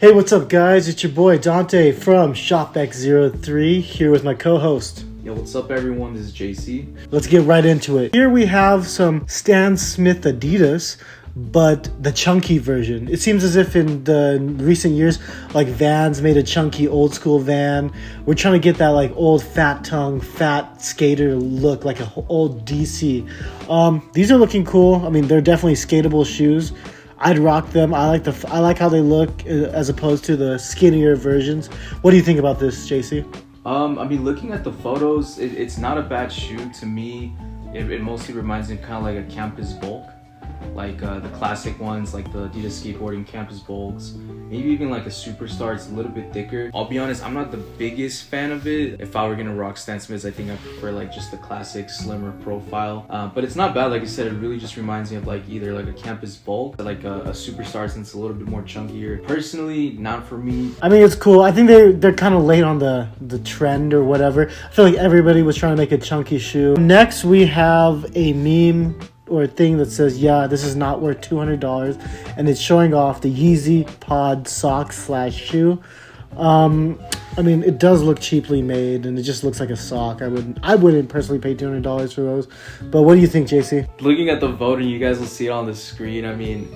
Hey, what's up, guys? It's your boy Dante from Shop X03 here with my co-host. Yo, what's up, everyone? This is JC. Let's get right into it. Here we have some Stan Smith Adidas, but the chunky version. It seems as if in the recent years, like Vans made a chunky old school Van. We're trying to get that like old fat tongue, fat skater look, like an old DC. These are looking cool. I mean, they're definitely skatable shoes. I'd rock them. I like how they look as opposed to the skinnier versions. What do you think about this, JC? I mean, looking at the photos, it's not a bad shoe to me. It mostly reminds me kind of like a campus bulk, like the classic ones, like the Adidas skateboarding campus bulks. Maybe even like a Superstar. It's a little bit thicker. I'll be honest, I'm not the biggest fan of it. If I were gonna rock Stan Smiths, I think I prefer like just the classic slimmer profile. But it's not bad. Like you said, it really just reminds me of like either like a campus bulk, or like a Superstar, since it's a little bit more chunkier. Personally, not for me. I mean, it's cool. I think they're kind of late on the trend or whatever. I feel like everybody was trying to make a chunky shoe. Next, we have a meme or a thing that says, yeah, this is not worth $200, and it's showing off the Yeezy Pods sock/shoe. I mean, it does look cheaply made, and it just looks like a sock. I wouldn't personally pay $200 for those. But what do you think, JC? Looking at the voting, you guys will see it on the screen. I mean,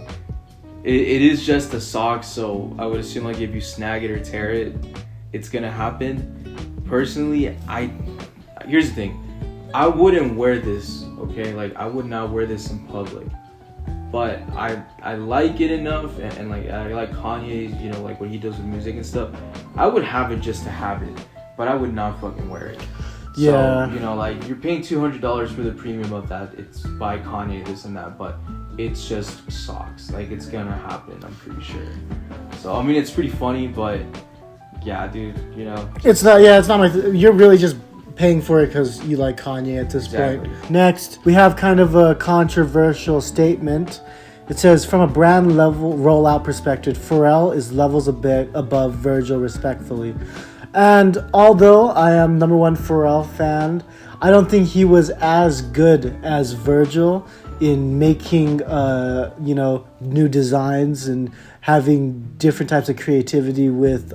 it is just a sock, so I would assume like if you snag it or tear it, it's gonna happen. Personally, here's the thing. I wouldn't wear this, okay? Like, I would not wear this in public. But I like it enough, and like, I like Kanye, you know, like what he does with music and stuff. I would have it just to have it, but I would not fucking wear it. Yeah. So, you know, like, you're paying $200 for the premium of that. It's by Kanye, this and that, but it's just socks. Like, it's gonna happen, I'm pretty sure. So, I mean, it's pretty funny, but yeah, dude, you know. It's not my... You're really just paying for it because you like Kanye at this point. Next, we have kind of a controversial statement. It says, from a brand level rollout perspective, Pharrell is levels a bit above Virgil, respectfully. And although I am number one Pharrell fan, I don't think he was as good as Virgil in making new designs and having different types of creativity with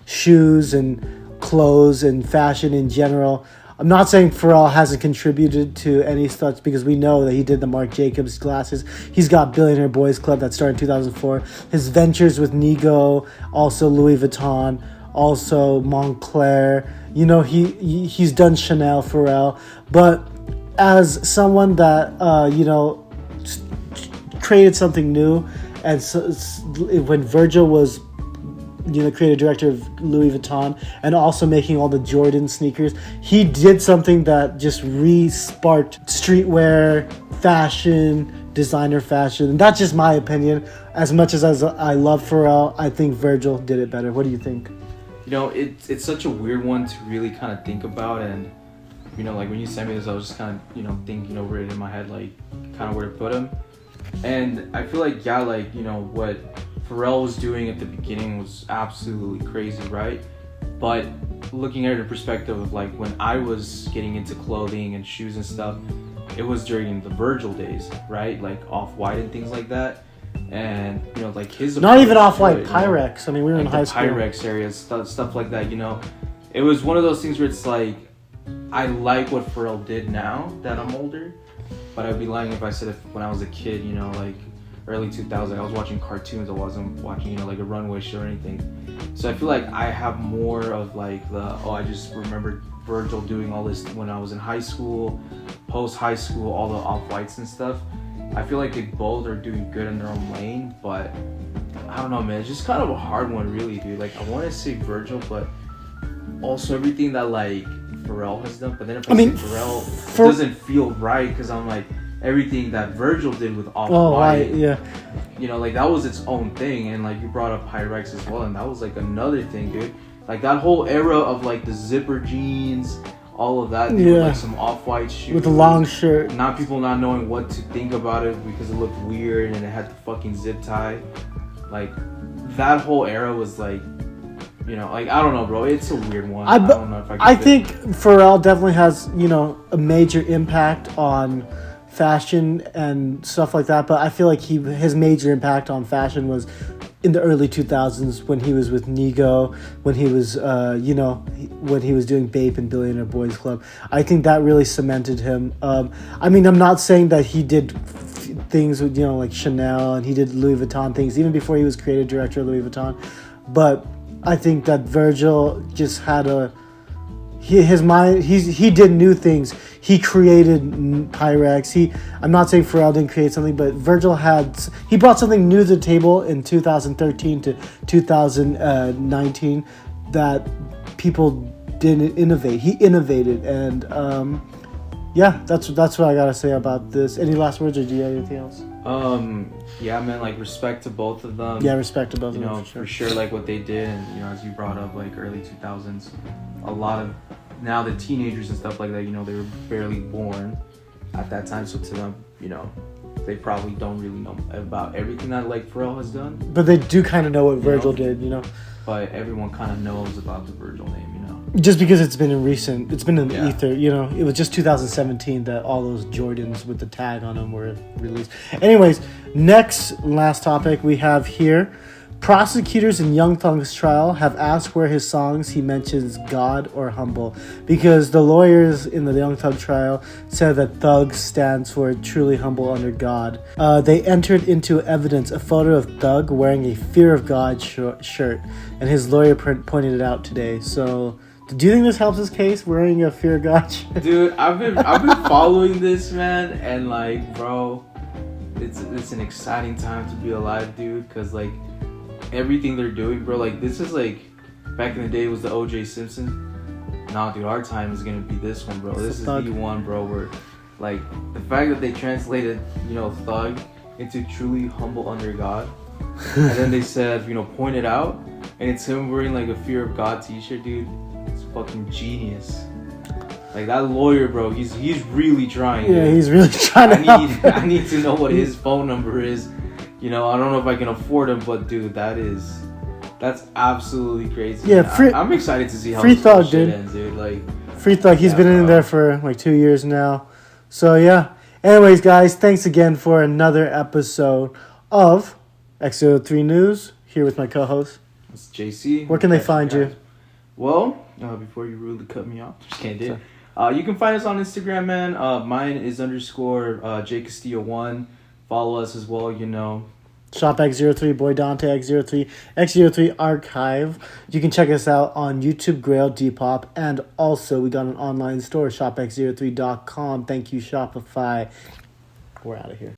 shoes and clothes and fashion in general. I'm not saying Pharrell hasn't contributed to any such, because we know that he did the Marc Jacobs glasses. He's got Billionaire Boys Club that started in 2004. His ventures with Nigo, also Louis Vuitton, also Montclair. You know, he's done Chanel, Pharrell. But as someone that created something new, and so, when Virgil was creative director of Louis Vuitton and also making all the Jordan sneakers, he did something that just re-sparked streetwear, fashion, designer fashion. And that's just my opinion. As much as I love Pharrell, I think Virgil did it better. What do you think? You know, it's such a weird one to really kind of think about, and you know, like when you sent me this, I was just kind of, thinking over it in my head, like kind of where to put him. And I feel like, yeah, like, what Pharrell was doing at the beginning was absolutely crazy, right? But looking at it in perspective of like when I was getting into clothing and shoes and stuff, it was during the Virgil days, right? Like Off-White and things like that. And like his not even Off-White, Pyrex. I mean, we were like in high school. Pyrex area, stuff like that. It was one of those things where it's like, I like what Pharrell did now that I'm older, but I'd be lying if I said when I was a kid, like early 2000s, I was watching cartoons. I wasn't watching, like a runway show or anything. So I feel like I have more of like I just remember Virgil doing all this when I was in high school, post high school, all the Off-Whites and stuff. I feel like they both are doing good in their own lane, but I don't know, man. It's just kind of a hard one, really, dude. Like, I want to say Virgil, but also everything that like Pharrell has done. But then if I say Pharrell, it doesn't feel right, because I'm like, everything that Virgil did with Off-White, like that was its own thing. And like you brought up Pyrex as well, and that was like another thing, dude. Like that whole era of like the zipper jeans, all of that, dude, like some Off-White shoes with a long shirt. People not knowing what to think about it because it looked weird and it had the fucking zip tie. Like that whole era was like, like I don't know, bro. It's a weird one. I don't know if I think Pharrell definitely has a major impact on fashion and stuff like that, but I feel like his major impact on fashion was in the early 2000s when he was with Nigo, when he was, when he was doing Bape and Billionaire Boys Club. I think that really cemented him. I mean, I'm not saying that he did things with, like Chanel, and he did Louis Vuitton things even before he was creative director of Louis Vuitton. But I think that Virgil just had his mind. He did new things. He created Pyrex. I'm not saying Pharrell didn't create something, but Virgil he brought something new to the table in 2013 to 2019 that people didn't innovate. He innovated, and that's what I gotta say about this. Any last words, or do you have anything else? Yeah, man, like respect to both of them. Yeah, respect to both of them. For sure, like what they did, and as you brought up, like early 2000s, a lot of now the teenagers and stuff like that, they were barely born at that time, so to them, they probably don't really know about everything that like Pharrell has done. But they do kind of know what Virgil did, But everyone kind of knows about the Virgil name, Just because it's been in the ether, It was just 2017 that all those Jordans with the tag on them were released. Anyways, last topic we have here. Prosecutors in Young Thug's trial have asked where his songs he mentions God or humble, because the lawyers in the Young Thug trial said that Thug stands for truly humble under God. They entered into evidence a photo of Thug wearing a Fear of God shirt, and his lawyer pointed it out today. So, do you think this helps his case, wearing a Fear of God shirt? Dude, I've been following this, man, and like, bro, it's an exciting time to be alive, dude, because like everything they're doing, bro, like this is like back in the day was the O.J. Simpson. Nah, dude, our time is gonna be this one, bro. This is the one, bro, where like the fact that they translated, Thug into truly humble under God, and then they said, point it out, and it's him wearing like a Fear of God t-shirt, dude. It's fucking genius. Like that lawyer, bro, he's really trying. Yeah, dude. He's really trying to I need to know what his phone number is. I don't know if I can afford him, but dude, that's absolutely crazy. Yeah, I'm excited to see how Free Thug, shit ends, dude. Like Free Thug, he's been in there for like 2 years now. So yeah. Anyways, guys, thanks again for another episode of X03 News. Here with my co-host. It's JC. Where can they find you? Well, before you rudely cut me off, just can't do it. You can find us on Instagram, man. Mine is _ J Castillo 1. Follow us as well, Shop X03, Boy Dante X03, X03 Archive. You can check us out on YouTube, Grail, Depop, and also we got an online store, shopx03.com. Thank you, Shopify. We're out of here.